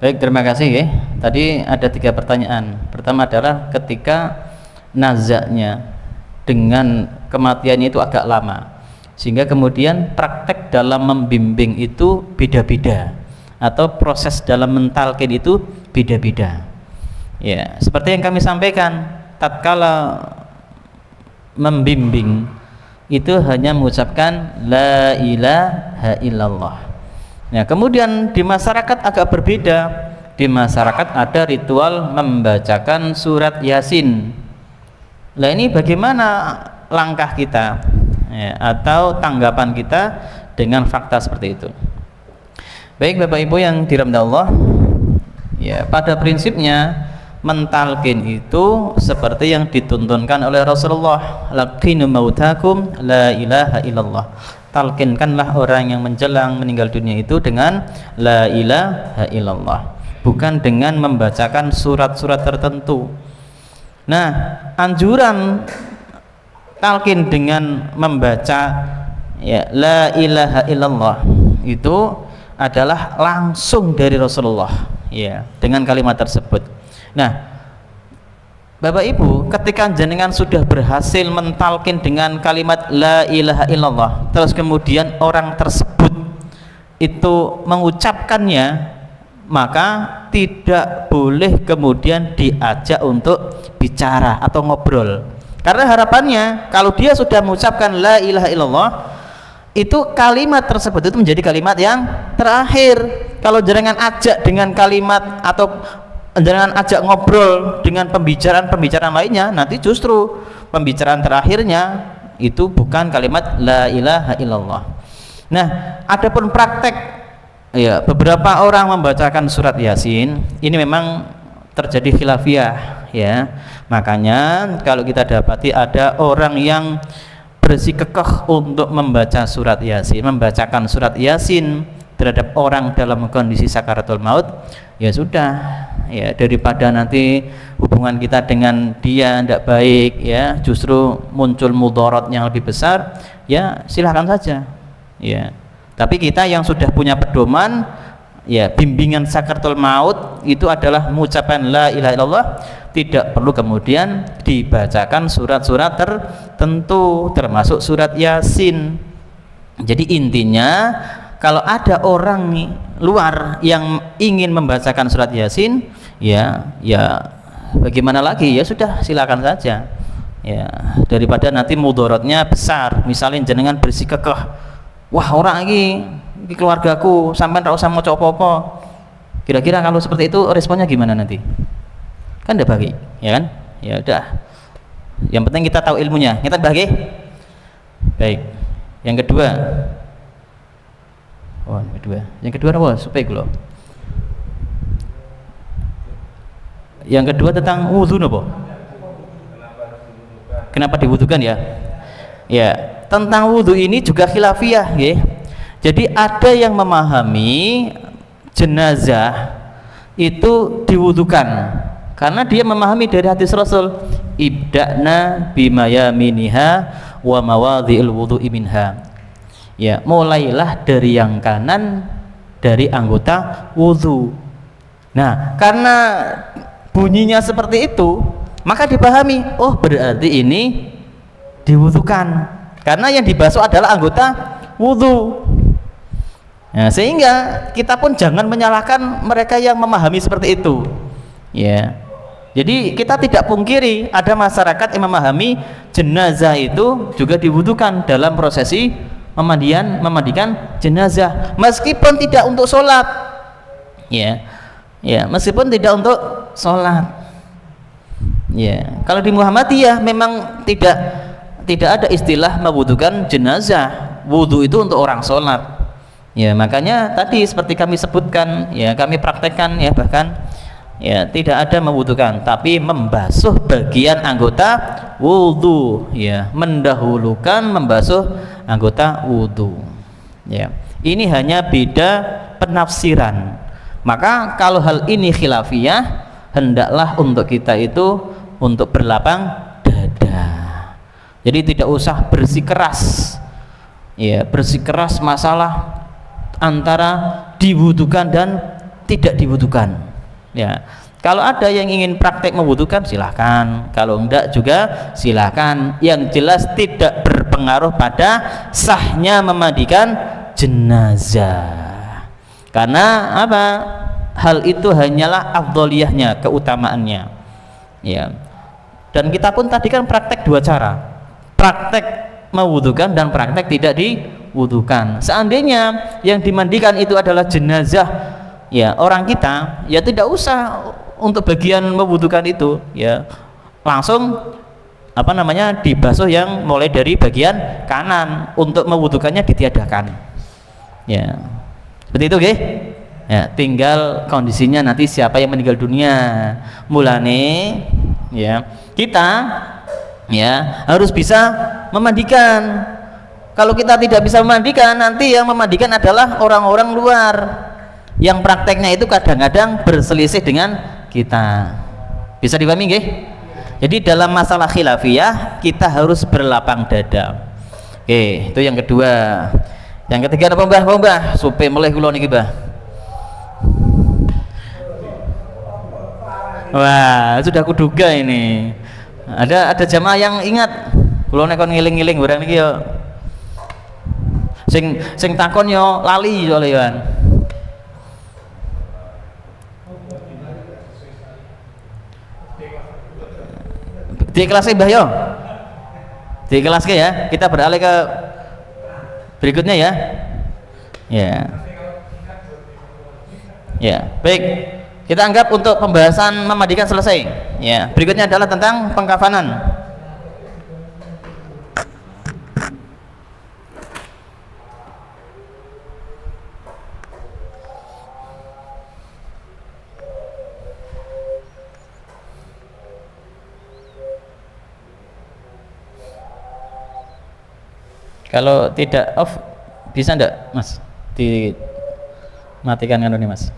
Baik, terima kasih ya. Tadi ada 3 pertanyaan. Pertama adalah ketika nazaknya dengan kematiannya itu agak lama, sehingga kemudian praktek dalam membimbing itu beda-beda, atau proses dalam mentalkin itu beda-beda. Ya, seperti yang kami sampaikan, tatkala membimbing itu hanya mengucapkan la ilaha illallah. Nah, kemudian di masyarakat agak berbeda. Di masyarakat ada ritual membacakan surat Yasin. Nah, ini bagaimana langkah kita ya, atau tanggapan kita dengan fakta seperti itu? Baik Bapak Ibu yang dirahmati Allah, ya, pada prinsipnya mentalkin itu seperti yang dituntunkan oleh Rasulullah, laqinu mautakum la ilaha illallah. Talkinkanlah orang yang menjelang meninggal dunia itu dengan la ilaha illallah, bukan dengan membacakan surat-surat tertentu. Nah, anjuran talkin dengan membaca ya la ilaha illallah itu adalah langsung dari Rasulullah ya, dengan kalimat tersebut. Nah, Bapak Ibu, ketika jenengan sudah berhasil mentalkin dengan kalimat la ilaha illallah, terus kemudian orang tersebut itu mengucapkannya, maka tidak boleh kemudian diajak untuk bicara atau ngobrol. Karena harapannya kalau dia sudah mengucapkan la ilaha illallah, itu kalimat tersebut itu menjadi kalimat yang terakhir. Kalau jenengan ajak dengan kalimat atau jangan ajak ngobrol dengan pembicaraan lainnya, nanti justru pembicaraan terakhirnya itu bukan kalimat la ilaha illallah. Nah, adapun praktek ya, beberapa orang membacakan surat Yasin ini memang terjadi khilafiyah ya. Makanya kalau kita dapati ada orang yang bersikukuh untuk membaca surat Yasin, membacakan surat Yasin terhadap orang dalam kondisi sakaratul maut, ya sudah ya, daripada nanti hubungan kita dengan dia tidak baik ya, justru muncul mudarat yang lebih besar, ya silahkan saja ya. Tapi kita yang sudah punya pedoman ya, bimbingan sakaratul maut itu adalah mengucapkan la ilaha illallah, tidak perlu kemudian dibacakan surat-surat tertentu termasuk surat Yasin. Jadi intinya kalau ada orang nih luar yang ingin membacakan surat Yasin, ya bagaimana lagi, ya sudah silakan saja ya, daripada nanti mudaratnya besar. Misalnya jenengan bersikukuh, wah orang ini keluargaku sampai tidak usah mau apa-apa, kira-kira kalau seperti itu responnya gimana nanti? Kan tidak baik ya kan? Ya udah, yang penting kita tahu ilmunya, kita baik. Baik, yang kedua, yang kedua apa? Supaya gue. Yang kedua tentang wudhu apa? Kenapa diwudhukan ya? Ya, tentang wudhu ini juga khilafiyah ya. Jadi ada yang memahami jenazah itu diwudhukan karena dia memahami dari hadis Rasul, ibda'na bimayaminiha wa mawadhi'il wudhu'i minha. Ya, mulailah dari yang kanan dari anggota wudhu. Nah, karena bunyinya seperti itu, maka dipahami, oh berarti ini diwudhukan karena yang dibasuh adalah anggota wudhu. Nah, sehingga kita pun jangan menyalahkan mereka yang memahami seperti itu ya. Jadi kita tidak pungkiri ada masyarakat yang memahami jenazah itu juga diwudhukan dalam prosesi memandikan jenazah, meskipun tidak untuk sholat ya, meskipun tidak untuk sholat ya. Kalau di Muhammadiyah memang tidak ada istilah mewudhukan jenazah, wudhu itu untuk orang sholat ya. Makanya tadi seperti kami sebutkan ya, kami praktekkan ya, bahkan ya tidak ada mewudhukan, tapi membasuh bagian anggota wudhu ya, mendahulukan membasuh anggota wudhu ya. Ini hanya beda penafsiran. Maka kalau hal ini khilafiyah, hendaklah untuk kita itu untuk berlapang dada. Jadi tidak usah bersikeras ya, bersikeras masalah antara diwudhukan dan tidak dibutuhkan. Ya, kalau ada yang ingin praktek membutuhkan silahkan, kalau enggak juga silahkan. Yang jelas tidak berpengaruh pada sahnya memandikan jenazah. Karena apa? Hal itu hanyalah afdholiyahnya, keutamaannya. Ya. Dan kita pun tadi kan praktek dua cara, praktek mewudukan dan praktek tidak diwudukan. Seandainya yang dimandikan itu adalah jenazah, ya orang kita, ya tidak usah untuk bagian mewudukan itu, ya langsung apa namanya dibasuh yang mulai dari bagian kanan, untuk mewudukannya ditiadakan. Ya, seperti itu, okay? Ya, tinggal kondisinya nanti siapa yang meninggal dunia. Mulane, ya kita ya harus bisa memandikan. Kalau kita tidak bisa memandikan, nanti yang memandikan adalah orang-orang luar yang prakteknya itu kadang-kadang berselisih dengan kita. Bisa dipahami nggih? Jadi dalam masalah khilafiyah kita harus berlapang dada. Oke, itu yang kedua. Yang ketiga apa Mbah? Supaya mulai kula niki, Mbah. Wah, sudah kuduga ini. Ada jamaah yang ingat. Kula nek kon ngiling-ngiling barang niki yo. Sing takon yo lali soalnya. Di kelasnya Mbah yo. Di kelasnya ya. Kita beralih ke berikutnya ya. Ya. Ya, baik. Kita anggap untuk pembahasan memandikan selesai. Ya, berikutnya adalah tentang pengkafanan. Kalau tidak off bisa enggak, Mas? Dimatikan kan ini, Mas?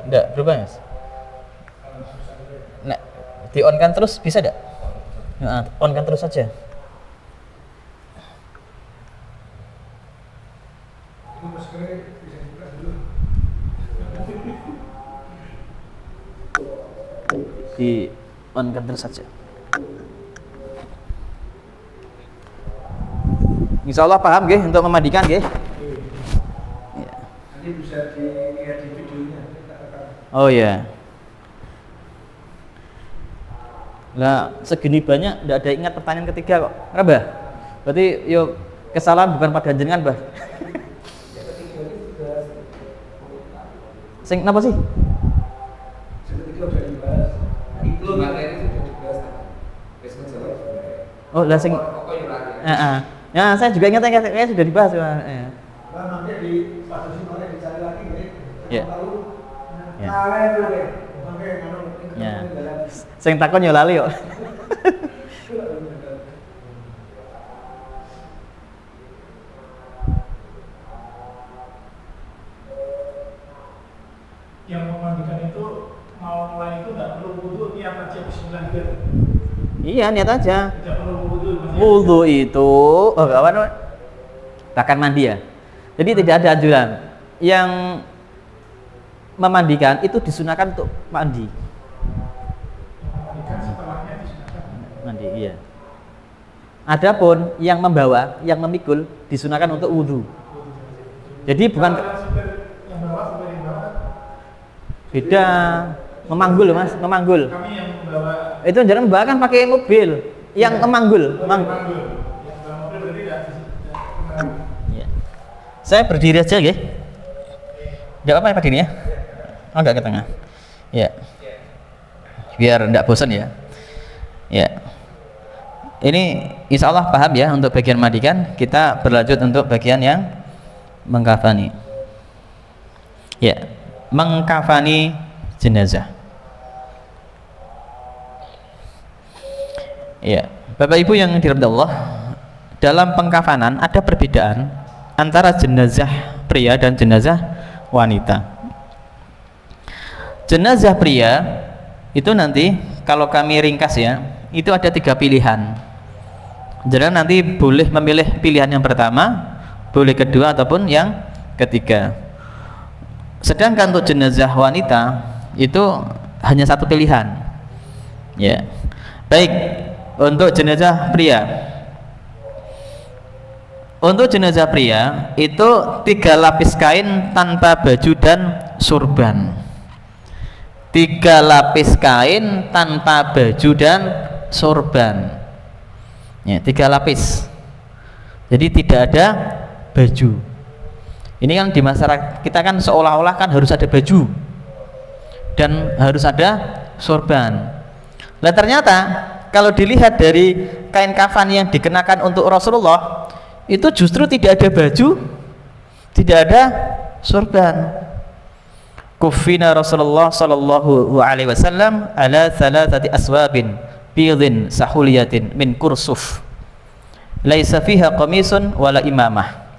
Enggak berubah, Mas? Nah, di on kan terus bisa enggak? Nah, on kan terus saja. Di on kan terus saja. Insya Allah paham nggih untuk memandikan nggih? Ya. Nanti bisa dilihat di videonya. Oh ya. Lah segini banyak tidak ada ingat pertanyaan ketiga kok. Kenapa? Berarti yo kesalahan bukan pada jenengan, Bah. Sing napa sih? Oh, lah sing ya, saya juga ingat kayak sudah dibahas ya. Nanti di pasal sini dicari lagi ya. Ya. Ya. Sing takon yo lali kok. Yang memandikan itu mau mulai itu nggak perlu wudu, niat aja bismillah gitu. Iya, niat aja. Tidak perlu wudu. Wudu itu apa namanya? Bahkan mandi ya. Jadi tidak ada anjuran yang memandikan itu disunahkan untuk mandi. Memandikan setelahnya disunahkan. Mandi, iya. Adapun yang membawa, yang memikul disunahkan untuk wudu. Jadi bukan yang bawa supaya dibawa. Beda, memanggul Mas, memanggul. Kami yang membawa. Itu jangan membawa kan pakai mobil, yang memanggul. Yang bawa mobil berarti tidak. Ya. Saya berdiri aja, nggih. Enggak apa-apa ya Pak Dini ya? Oh, enggak ke tengah. Ya. Biar enggak bosan ya. Ya. Ini insya Allah paham ya untuk bagian mandikan. Kita berlanjut untuk bagian yang mengkafani. Ya, mengkafani jenazah. Ya, Bapak Ibu yang dirahmati Allah, dalam pengkafanan ada perbedaan antara jenazah pria dan jenazah wanita. jenazah pria itu nanti kalau kami ringkas ya, itu ada 3 pilihan. Jadi nanti boleh memilih pilihan yang pertama, boleh kedua ataupun yang ketiga. Sedangkan untuk jenazah wanita itu hanya 1 pilihan. Ya. Baik, untuk jenazah pria. Untuk jenazah pria itu 3 lapis kain tanpa baju dan surban. 3 lapis kain tanpa baju dan sorban. Ya, 3 lapis. Jadi tidak ada baju. Ini kan di masyarakat kita kan seolah-olah kan harus ada baju dan harus ada sorban. Nah ternyata kalau dilihat dari kain kafan yang dikenakan untuk Rasulullah itu justru tidak ada baju, tidak ada sorban. Kufina Rasulullah sallallahu alaihi wasallam ala 3 aswabin bidin sahuliyatin min kursuf laisa fiha qamisun wala imamah.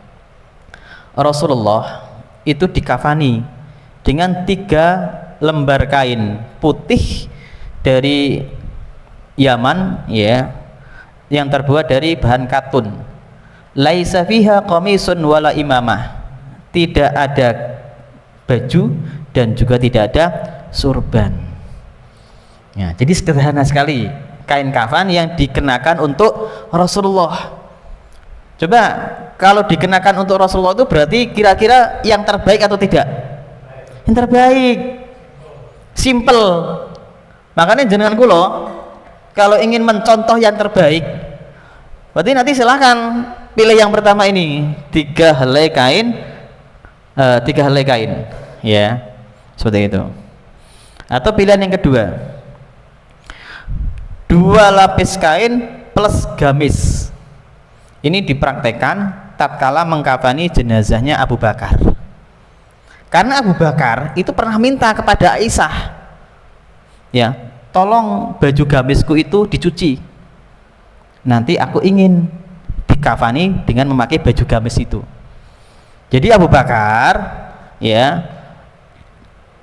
Rasulullah itu dikafani dengan 3 lembar kain putih dari Yaman ya, yang terbuat dari bahan katun. Laisa fiha qamisun wala imamah. Tidak ada baju dan juga tidak ada surban. Ya, jadi sederhana sekali kain kafan yang dikenakan untuk Rasulullah. Coba kalau dikenakan untuk Rasulullah itu berarti kira-kira yang terbaik atau tidak? Yang terbaik. Simple. Makanya jenengan kula kalau ingin mencontoh yang terbaik, berarti nanti silahkan pilih yang pertama ini 3 helai kain, 3 helai kain, ya seperti itu. Atau pilihan yang kedua, 2 lapis kain plus gamis. Ini dipraktekkan tatkala mengkafani jenazahnya Abu Bakar. Karena Abu Bakar itu pernah minta kepada Aisyah, ya, tolong baju gamisku itu dicuci. Nanti aku ingin dikafani dengan memakai baju gamis itu. Jadi Abu Bakar, ya,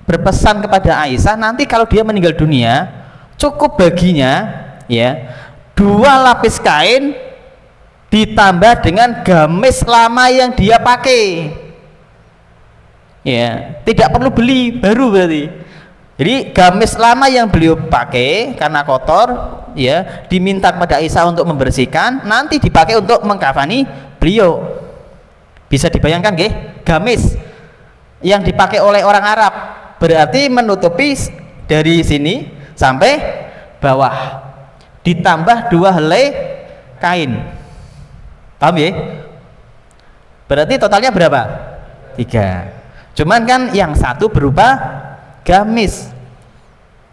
berpesan kepada Aisyah nanti kalau dia meninggal dunia cukup baginya, ya, 2 lapis kain ditambah dengan gamis lama yang dia pakai. Ya, tidak perlu beli baru berarti. Jadi gamis lama yang beliau pakai karena kotor, ya, diminta kepada Aisyah untuk membersihkan, nanti dipakai untuk mengkafani beliau. Bisa dibayangkan nggih? Gamis yang dipakai oleh orang Arab berarti menutupi dari sini sampai bawah. Ditambah 2 helai kain. Paham ya? Berarti totalnya berapa? 3. Cuman kan yang satu berupa gamis.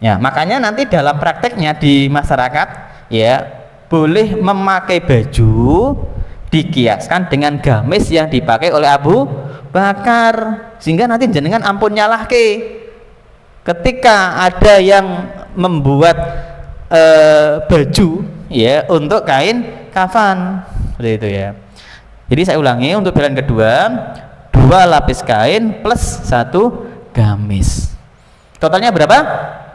Ya, makanya nanti dalam prakteknya di masyarakat, ya, boleh memakai baju dikiaskan dengan gamis yang dipakai oleh Abu Bakar, sehingga nanti jenengan ampun nyalahke ketika ada yang membuat baju, ya, untuk kain kafan seperti itu ya. Jadi saya ulangi, untuk pilihan kedua 2 lapis kain plus 1 gamis. Totalnya berapa?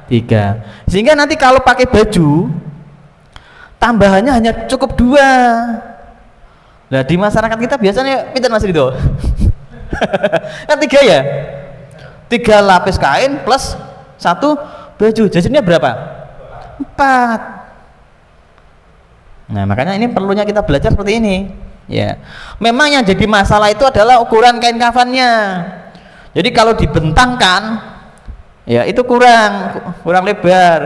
3. Sehingga nanti kalau pakai baju tambahannya hanya cukup 2. Nah di masyarakat kita biasanya pinter Mas Ridho. Kan 3 ya? 3 lapis kain plus 1 baju. Jajannya berapa? 4. Nah makanya ini perlunya kita belajar seperti ini. Ya, memang yang jadi masalah itu adalah ukuran kain kafannya. Jadi kalau dibentangkan, ya itu kurang lebar.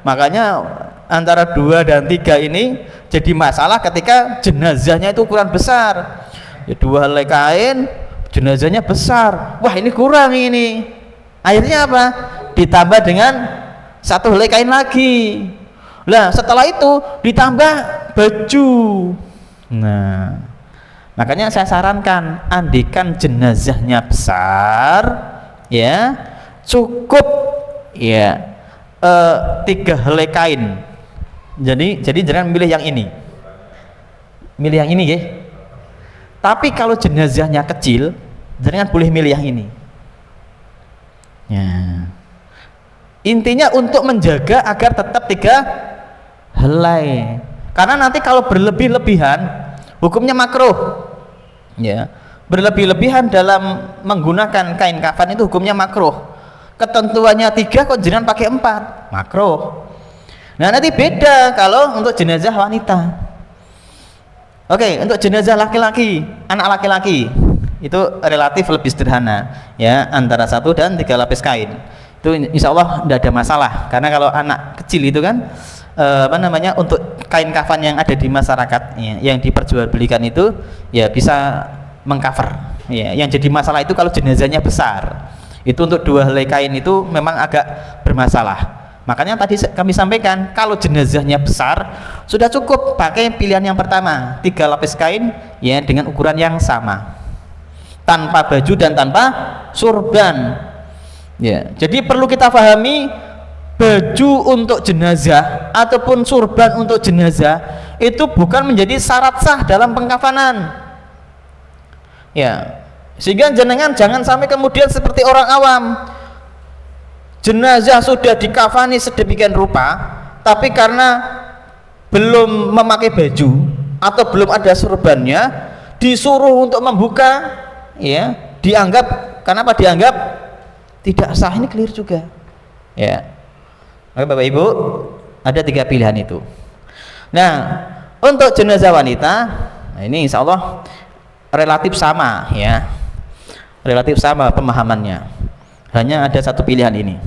Makanya antara 2 dan 3 ini jadi masalah ketika jenazahnya itu ukuran besar. Ya, 2 helai kain, jenazahnya besar. Wah ini kurang ini. Akhirnya apa? Ditambah dengan 1 helai kain lagi. Nah setelah itu ditambah baju. Nah makanya saya sarankan, andikan jenazahnya besar, ya, cukup, ya, 3 helai kain. Jadi jangan milih yang ini, milih yang ini, ya. Tapi kalau jenazahnya kecil, jangan boleh milih yang ini. Ya. Intinya untuk menjaga agar tetap 3 helai. Karena nanti kalau berlebih-lebihan hukumnya makruh. Ya. Berlebih-lebihan dalam menggunakan kain kafan itu hukumnya makruh. Ketentuannya 3 kok jenengan pakai 4, makruh. Nah, nanti beda kalau untuk jenazah wanita. Oke, untuk jenazah laki-laki, anak laki-laki itu relatif lebih sederhana, ya, antara 1 dan 3 lapis kain. Itu insya Allah tidak ada masalah, karena kalau anak kecil itu kan untuk kain kafan yang ada di masyarakat, ya, yang diperjualbelikan itu ya bisa mengcover, ya. Yang jadi masalah itu kalau jenazahnya besar, itu untuk 2 helai kain itu memang agak bermasalah. Makanya tadi kami sampaikan, kalau jenazahnya besar sudah cukup pakai pilihan yang pertama, 3 lapis kain, ya, dengan ukuran yang sama, tanpa baju dan tanpa surban. Ya, jadi perlu kita pahami, baju untuk jenazah ataupun surban untuk jenazah itu bukan menjadi syarat sah dalam pengkafanan. Ya, sehingga jenengan jangan sampai kemudian seperti orang awam, jenazah sudah dikafani sedemikian rupa, tapi karena belum memakai baju atau belum ada surbannya, disuruh untuk membuka, ya, dianggap, kenapa dianggap tidak sah. Ini clear juga, ya. Oke Bapak Ibu, ada 3 pilihan itu. Nah, untuk jenazah wanita, nah ini insya Allah relatif sama, ya, relatif sama pemahamannya. Hanya ada 1 pilihan ini.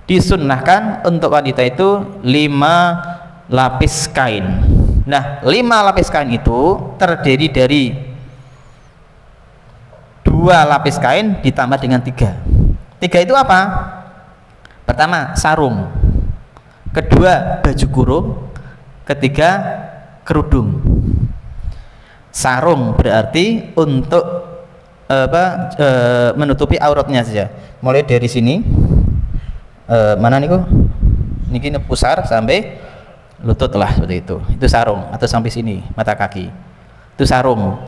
Disunnahkan untuk wanita itu 5 lapis kain. Nah, 5 lapis kain itu terdiri dari 2 lapis kain ditambah dengan 3. 3 itu apa? Pertama, sarung. Kedua, baju kurung. Ketiga, kerudung. Sarung berarti untuk menutupi auratnya saja. Mulai dari sini, mana nih kok? Niki pusar sampai lutut lah, seperti itu. Itu sarung, atau sampai sini mata kaki. Itu sarung.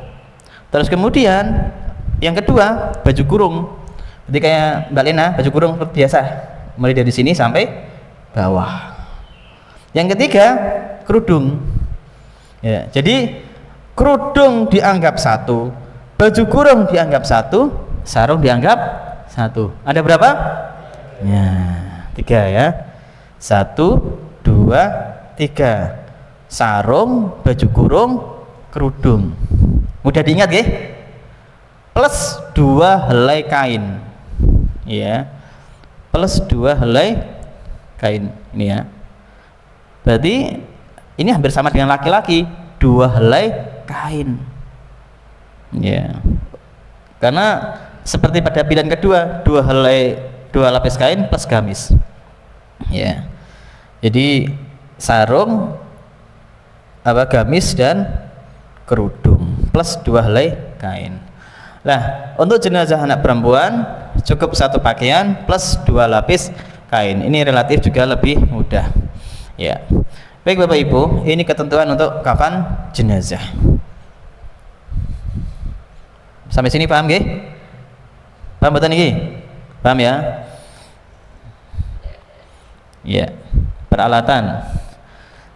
Terus kemudian yang kedua, baju kurung. Jadi kayak Mbak Lena, baju kurung biasa, mulai dari sini sampai bawah. Yang ketiga, kerudung. Ya, jadi kerudung dianggap 1, baju kurung dianggap 1, sarung dianggap 1. Ada berapa? Ya, 3 ya. 1, 2, 3. Sarung, baju kurung, kerudung. Mudah diingat ya? Plus 2 helai kain. Ya, plus 2 helai kain ini, ya. Berarti ini hampir sama dengan laki-laki, 2 helai kain, ya. Karena seperti pada pilihan kedua, 2 lapis kain plus gamis, ya. Jadi sarung, gamis dan kerudung plus 2 helai kain. Nah, untuk jenazah anak perempuan cukup 1 pakaian plus 2 lapis kain. Ini relatif juga lebih mudah, ya. Baik Bapak Ibu, ini ketentuan untuk kafan jenazah. Sampai sini paham nggih? Paham betul niki? Paham ya? Ya. Peralatan.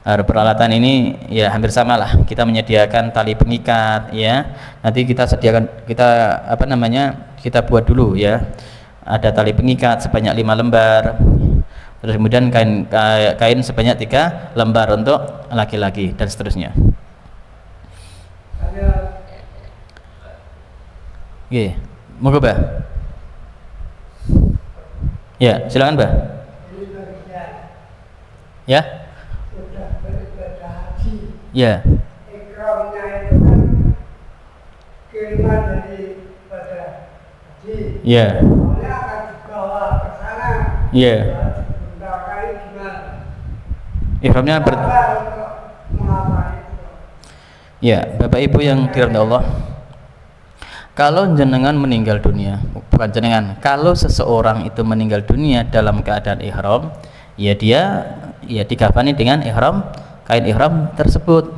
Peralatan ini ya hampir sama lah. Kita menyediakan tali pengikat, ya. Nanti kita sediakan, kita buat dulu, ya. Ada tali pengikat sebanyak 5 lembar. Terus kemudian kain sebanyak 3 lembar untuk laki-laki dan seterusnya. Oke, monggo Mbah. Ya, silakan Mbah. Ya. Ya. Ikromnya itu kan kiriman daripada haji. Ya. Soalnya akan dibawa ke sana. Ya. Digunakan gimana? Ihramnya untuk mengapa itu? Ya, Bapak Ibu yang dirahmati Allah. Kalau jenengan meninggal dunia, bukan jenengan, kalau seseorang itu meninggal dunia dalam keadaan ihram, ya dia dikafani dengan kain ihram tersebut.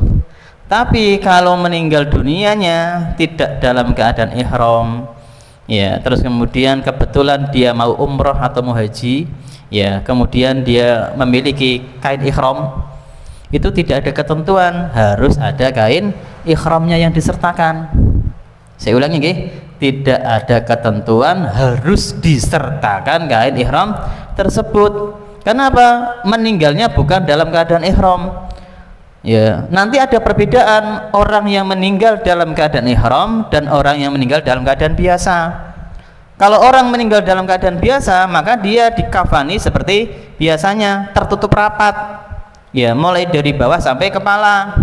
Tapi kalau meninggal dunianya tidak dalam keadaan ihram, ya, terus kemudian kebetulan dia mau umroh atau mau haji, ya, kemudian dia memiliki kain ihram, itu tidak ada ketentuan harus ada kain ihramnya yang disertakan. Saya ulangi nggih, tidak ada ketentuan harus disertakan kain ihram tersebut. Kenapa? Meninggalnya bukan dalam keadaan ihram. Ya, nanti ada perbedaan orang yang meninggal dalam keadaan ihram dan orang yang meninggal dalam keadaan biasa. Kalau orang meninggal dalam keadaan biasa, maka dia dikafani seperti biasanya, tertutup rapat. Ya, mulai dari bawah sampai kepala.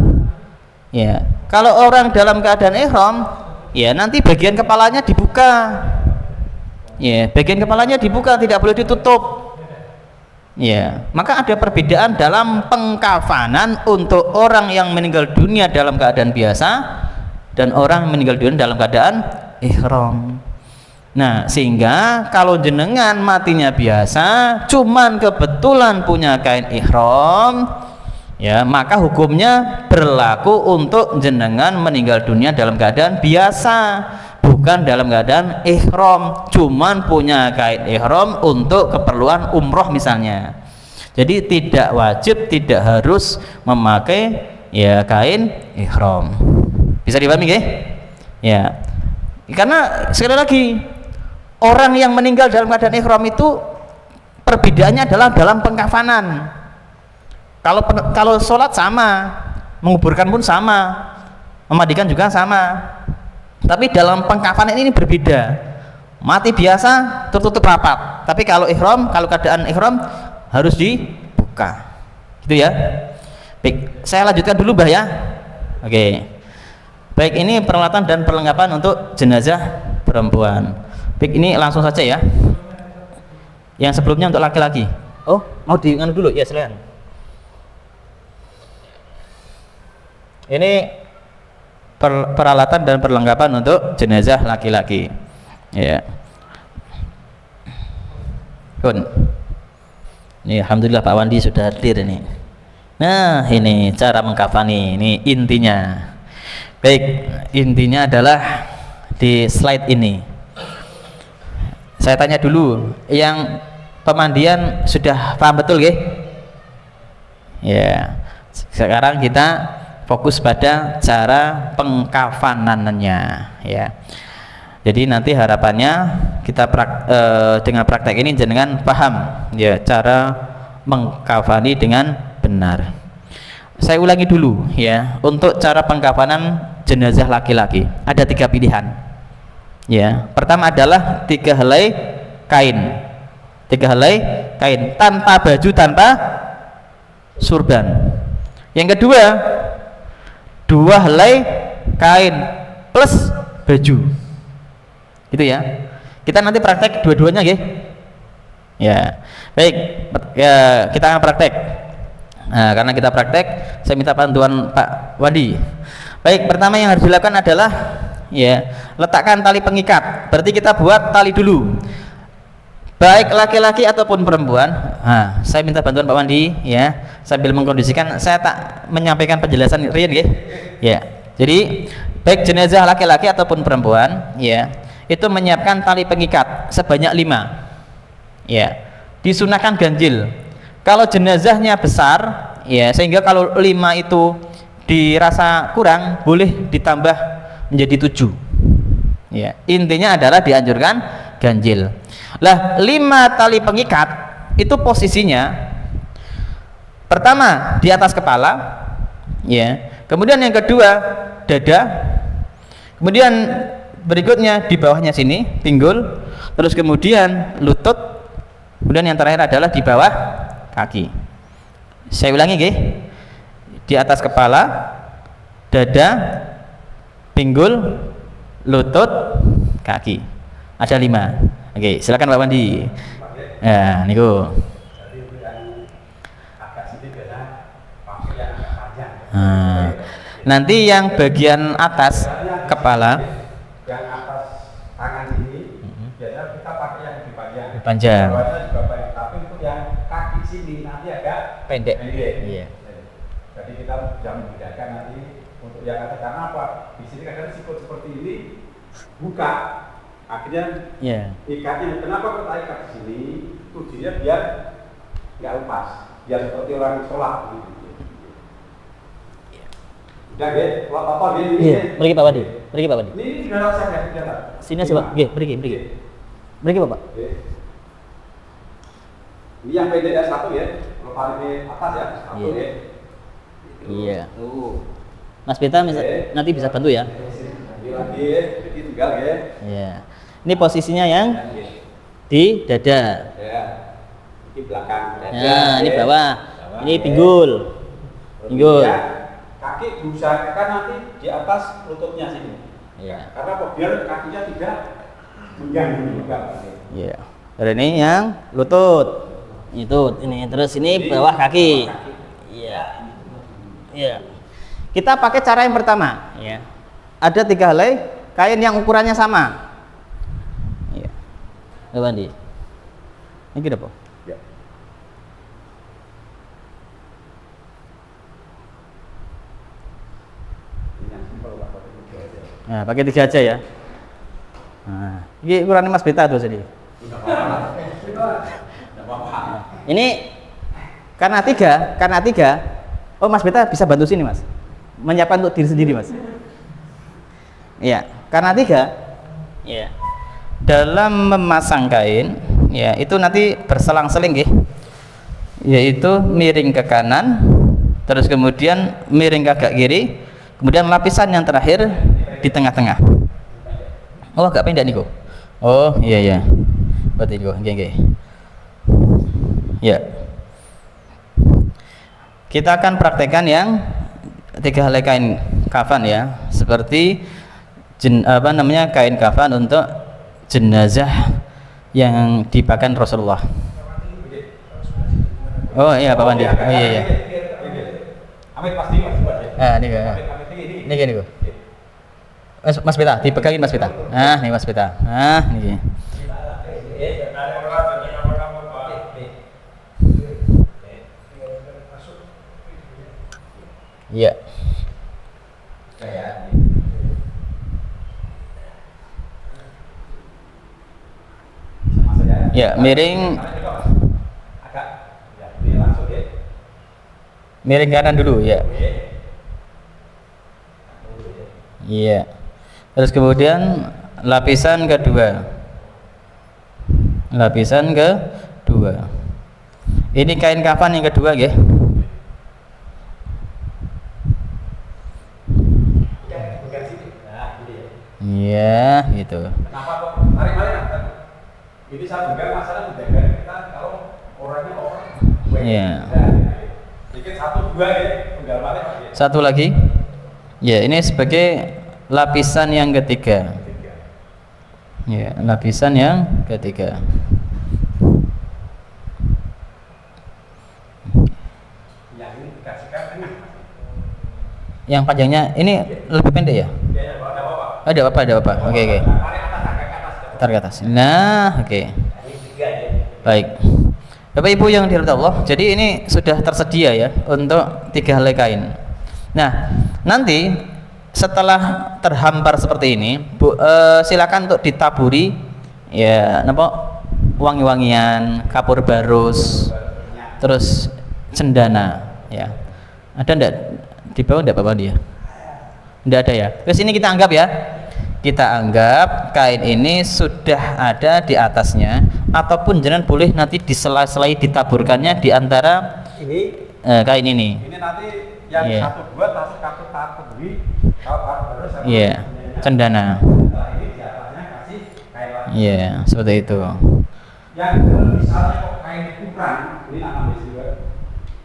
Ya, kalau orang dalam keadaan ihram, ya nanti bagian kepalanya dibuka. Ya, bagian kepalanya dibuka, tidak boleh ditutup. Ya, maka ada perbedaan dalam pengkafanan untuk orang yang meninggal dunia dalam keadaan biasa dan orang meninggal dunia dalam keadaan ihram. Nah, sehingga kalau jenengan matinya biasa, cuman kebetulan punya kain ihram, ya, maka hukumnya berlaku untuk jenengan meninggal dunia dalam keadaan biasa, bukan dalam keadaan ihram, cuman punya kain ihram untuk keperluan umroh misalnya. Jadi tidak wajib, tidak harus memakai ya kain ihram. Bisa dipahami nggih? Ya. Karena sekali lagi, orang yang meninggal dalam keadaan ihram itu perbedaannya adalah dalam pengkafanan. Kalau sholat sama, menguburkan pun sama, memandikan juga sama. Tapi dalam pengkafanan ini berbeda. Mati biasa tertutup rapat. Tapi kalau ihram, kalau keadaan ihram harus dibuka. Gitu ya. Baik, saya lanjutkan dulu, Mbah ya. Oke. Baik, ini peralatan dan perlengkapan untuk jenazah perempuan. Baik, ini langsung saja ya. Yang sebelumnya untuk laki-laki. Oh, mau diingat dulu? Ya, silakan. Ini peralatan dan perlengkapan untuk jenazah laki-laki. Ya. Kun. Ini alhamdulillah Pak Wandi sudah hadir ini. Nah, ini cara mengkafani, ini intinya. Baik, intinya adalah di slide ini. Saya tanya dulu, yang pemandian sudah paham betul nggih? Ya. Sekarang kita fokus pada cara pengkafanannya ya. Jadi nanti harapannya kita dengan praktek ini jenengan paham ya cara mengkafani dengan benar. Saya ulangi dulu ya, untuk cara pengkafanan jenazah laki-laki ada 3 pilihan ya. Pertama adalah 3 helai kain, 3 helai kain tanpa baju, tanpa surban. Yang kedua, 2 helai kain plus baju. Gitu ya. Kita nanti praktek dua-duanya nggih. Ya. Baik, ya, kita akan praktek. Nah, karena kita praktek, saya minta bantuan Pak Wandi. Baik, pertama yang harus dilakukan adalah ya, letakkan tali pengikat. Berarti kita buat tali dulu. Baik laki-laki ataupun perempuan. Nah, saya minta bantuan Pak Wandi ya, sambil mengkondisikan saya tak menyampaikan penjelasan rian nggih. Ya. Jadi, baik jenazah laki-laki ataupun perempuan ya, itu menyiapkan tali pengikat sebanyak 5. Ya. Disunahkan ganjil. Kalau jenazahnya besar ya, sehingga kalau 5 itu dirasa kurang, boleh ditambah menjadi 7. Ya. Intinya adalah dianjurkan ganjil. Lah, 5 tali pengikat itu posisinya pertama di atas kepala ya, kemudian yang kedua dada, kemudian berikutnya di bawahnya sini pinggul, terus kemudian lutut, kemudian yang terakhir adalah di bawah kaki. Saya ulangi nggih, di atas kepala, dada, pinggul, lutut, kaki. Ada 5. Oke, silakan Pak Wandi. Ya, niku. Nah, nanti yang bagian atas kepala, yang atas tangan ini, biasanya kita pakai yang lebih panjang. Panjang. Bawahnya juga panjang, tapi untuk yang kaki sini nanti agak Pendek. Iya. Iya. Jadi kita bisa membedakan nanti untuk yang atas, karena apa? Di sini kadang sikut seperti ini buka. Akhirnya Yeah. ikatnya, kenapa kita ikat di sini? Tujuannya biar nggak lepas. Biar seperti orang sholat. Gitu. Udah, Ge. Kalau apa Ge? Iya, pergi Pak Wadi. Pergi Pak Wadi. Ini sudah rasa ya, sudah. Sini aja Pak. Pergi. Pergi Bapak. Ini yang pendek ya satu ya. Kalau paling atas ya satu Iya. ya. Iya. Tuh. Mas Pita nanti bisa bantu ya. Lagi, jadi tinggal ya. Iya. Ini posisinya yang di dada. Ya. Di belakang dada. Nah, ini ya. bawah. Ini ya. pinggul. Pinggul. Ya. Kaki diusahakan nanti di atas lututnya sini. Iya. Karena apa? Biar kakinya tidak mengganggu juga. Iya. Dan ini yang lutut. Itu ini terus ini bawah kaki. Iya. Iya. Kita pakai cara yang pertama, ya. Ada 3 helai kain yang ukurannya sama. Iya. Coba Andi. Ini kita apa? Ya. Ini yang simpel Pak, pakai tiga aja. Nah, pakai 3 aja ya. Nah, ini ukurannya Mas Beta tuh jadi. Enggak apa-apa. Ini karena 3. Oh, Mas Beta bisa bantu sini, Mas. Menyiapkan untuk diri sendiri, Mas. Iya, karena 3. Iya. Dalam memasang kain, ya itu nanti berselang-seling, ya. Yaitu miring ke kanan, terus kemudian miring ke agak kiri, kemudian lapisan yang terakhir di tengah-tengah. Oh, agak pendek nih kok. Oh, iya. Berarti kok, oke. Ya. Kita akan praktekkan yang 3 helai kain kafan ya, seperti kain kafan untuk jenazah yang dipakai Rasulullah. Oh iya Pak Pandi. Oh iya. Amit pasti buat ya. Ah, ini kok. Ini gini kok. Mas Peta, dipegangin Mas Peta. Ah, nih Mas Peta. Ah, ini. Iya. Ya, miring. Miring kanan dulu ya. Iya. Terus kemudian lapisan kedua. Ini kain kafan yang kedua ya. Iya, gitu. Kenapa kok tarik-tarik? Ini saya juga masalah menjaga kita kalau orangnya orang. Iya. Sedikit 1 2 ya, tinggal balik. Satu lagi. Ya, ini sebagai lapisan yang ketiga. Ya, lapisan yang ketiga. Yang ini dikasihkan tengah. Yang panjangnya ini lebih pendek ya? Ada apa? Oke. Tarik ke atas. Nah, oke. Baik. Bapak Ibu yang dirahmati Allah, jadi ini sudah tersedia ya untuk 3 helai kain. Nah, nanti setelah terhampar seperti ini, silakan untuk ditaburi ya, wangi-wangian, kapur barus, terus cendana ya. Ada enggak di bawah enggak Bapak dia? Enggak ada ya. Terus ini kita anggap ya. Kita anggap kain ini sudah ada di atasnya, ataupun jangan boleh nanti disela-selai ditaburkannya di antara Ini kain ini. Ini nanti yang Iya. 1 2 satu beli kalau baru sama. Iya, cendana. Nah, ini di atasnya kasih kain lagi. Iya, seperti itu. Yang kalau misalnya kok kain kurang, ini akan juga.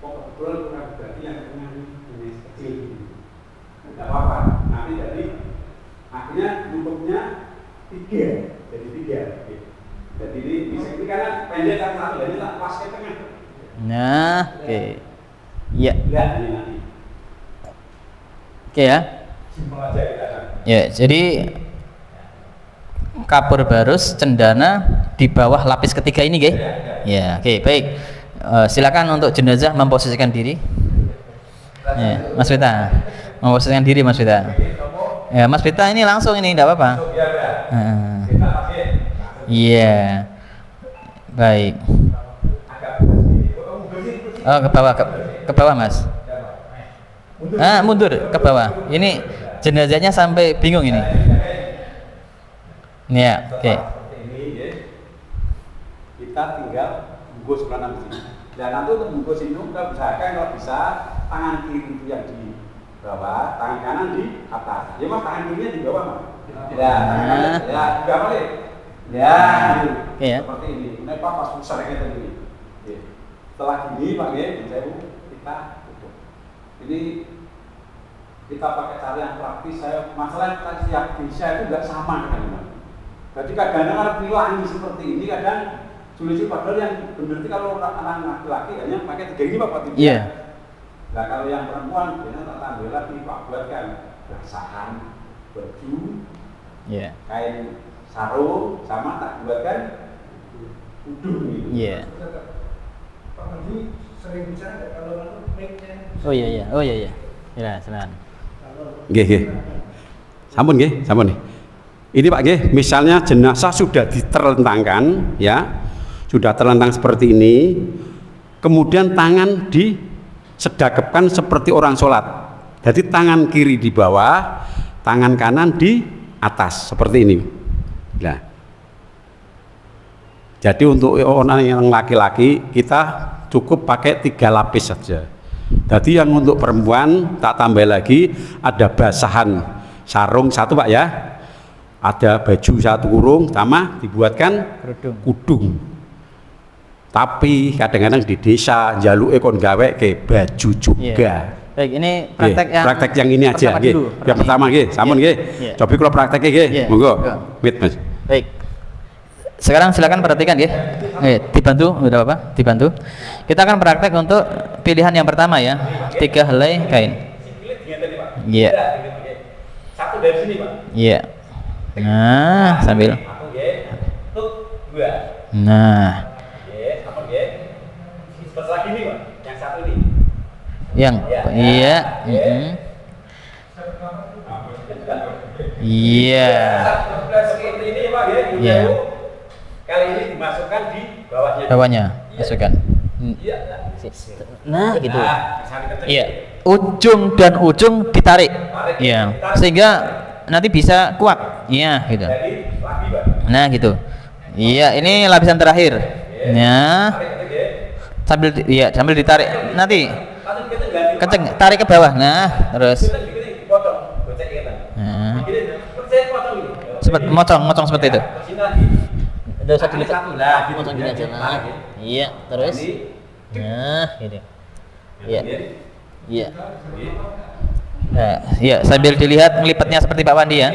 Kok kebetulan kurang berarti yang punya jenis kecil ini. Tidak apa-apa. Nanti jadi akhirnya bentuknya 3, jadi 3. Jadi ini karena pendek kan 1, jadi tak pas ke tengah. Nah, oke. Iya. Lihat ini nanti. Oke ya. Simpel aja kita kan. Ya, jadi kapur barus cendana di bawah lapis ketiga ini, nggih. Ya, oke, baik. Silakan untuk jenazah memposisikan diri. Ya, Mas Vita. Memposisikan diri Mas Vita. Ya, Mas Vita ini langsung ini enggak apa-apa. Iya. Baik. Oh, ke bawah Mas. Mundur ke bawah. Ini jenazahnya sampai bingung ini. Ya, oke. Seperti ini ya. Kita tinggal bungkus sebelah sini. Dan nanti untuk bungkus ini kita usahakan kalau bisa tangan kiri itu yang di bawah, tangan kanan di atas. Ya Mas, tangan kirinya di bawah Mas. Ya, ya di bawah ya. Ya, ya. Seperti ini. Ini Pak pas besar kayak tadi ini. Ya. Setelah gini Pak ya, kita tutup. Ini kita pakai cara yang praktis. Masalah yang bisa itu nggak sama kadang-kadang. Jadi kadang-kadang harus dilangi seperti ini, kadang solusi padahal yang benar itu kalau orang laki-laki hanya pakai 3 ini Pak Pak. Iya. Nah kalau yang perempuan biasanya tak tambah lagi Pak buatkan basahan baju, kain sarung, sama tak buatkan udung gitu. Iya. Pak Mandi sering bicara kalau mic-nya. Oh iya. Ya, silakan. Nggih. Sampun nggih. Ini Pak nggih, misalnya jenazah sudah diterlentangkan ya. Sudah terlentang seperti ini. Kemudian tangan disedekapkan seperti orang sholat. Jadi tangan kiri di bawah, tangan kanan di atas seperti ini. Nah. Jadi untuk orang yang laki-laki kita cukup pakai 3 lapis saja. Jadi yang untuk perempuan tak tambah lagi, ada basahan sarung 1 Pak ya, ada baju 1 kurung, sama dibuatkan kudung. Tapi kadang-kadang di desa jaluke kon gawe ke baju juga. Baik, ini praktek yang ini aja nggih. Yang pertama nggih, sampun nggih. Coba kula prakteke nggih. Monggo. Wit Mas. Baik. Sekarang silakan perhatikan ya. Dibantu, udah apa? Dibantu. Kita akan praktek untuk pilihan yang pertama ya. 3 helai kain. Iya. 1 dari sini Pak. Iya. Nah, sambil. Nah. Sebelah sini Pak. Yang 1 ini. Iya. Iya. Iya. Kali ini dimasukkan di bawahnya. Masukkan. Nah, gitu. Iya. Ujung dan ujung ditarik. Iya. Sehingga nanti bisa kuat. Iya, gitu. Nah, gitu. Iya, ini lapisan terakhir. Nah. Sambil ditarik. Nanti kenceng, tarik ke bawah. Nah, terus. Nah. Mocong seperti itu. Udah satu lipat lah, motong gini aja lah. Iya, terus. Nah, gitu. Iya. Iya. Nah, iya, sambil dilihat melipatnya seperti Pak Wandi ya.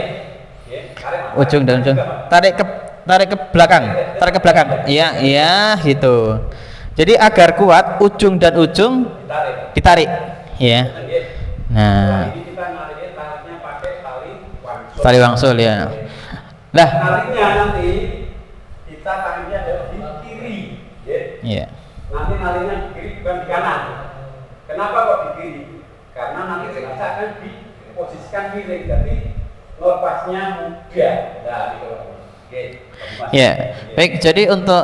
Ujung dan ujung. Tarik ke belakang. Iya, gitu. Jadi agar kuat ujung dan ujung ditarik, ya. Nah, tali wangsul ya. Lah, tariknya nanti kita tariknya ada di kiri, ya. Iya. Nanti narinya di kiri bukan di kanan. Kenapa kok di kiri? Karena nanti jenazah akan diposisikan miring, jadi lepasnya mudah. Nah, itu. Oke. Ya, baik. Jadi untuk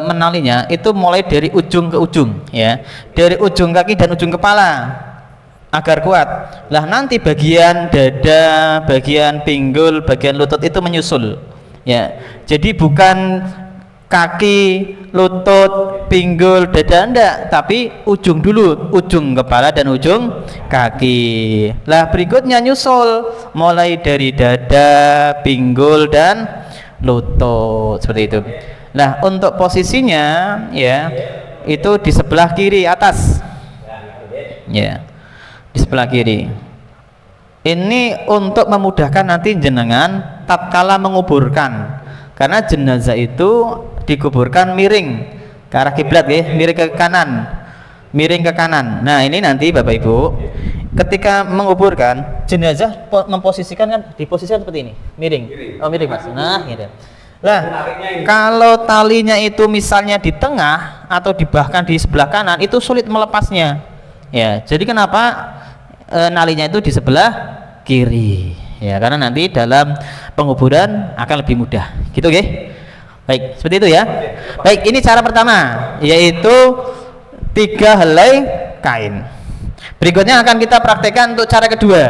menalinya itu mulai dari ujung ke ujung, ya, dari ujung kaki dan ujung kepala agar kuat. Lah nanti bagian dada, bagian pinggul, bagian lutut itu menyusul, ya. Jadi bukan kaki, lutut, pinggul, dada enggak, tapi ujung dulu, ujung kepala dan ujung kaki. Lah berikutnya nyusul mulai dari dada, pinggul dan lutut seperti itu. Nah, untuk posisinya ya itu di sebelah kiri atas. Ya. Di sebelah kiri. Ini untuk memudahkan nanti jenengan tatkala menguburkan. Karena jenazah itu dikuburkan miring ke arah kiblat ya, miring ke kanan. Miring ke kanan. Nah, ini nanti Bapak Ibu ketika menguburkan jenazah memposisikan kan diposisikan seperti ini, miring. Oh, miring Mas. Nah, gitu. Lah, kalau talinya itu misalnya di tengah atau bahkan di sebelah kanan itu sulit melepasnya. Ya, jadi kenapa nalinya itu di sebelah kiri? Ya, karena nanti dalam penguburan akan lebih mudah. Gitu, oke? Baik, seperti itu ya. Baik, ini cara pertama yaitu 3 helai kain. Berikutnya akan kita praktekkan untuk cara kedua.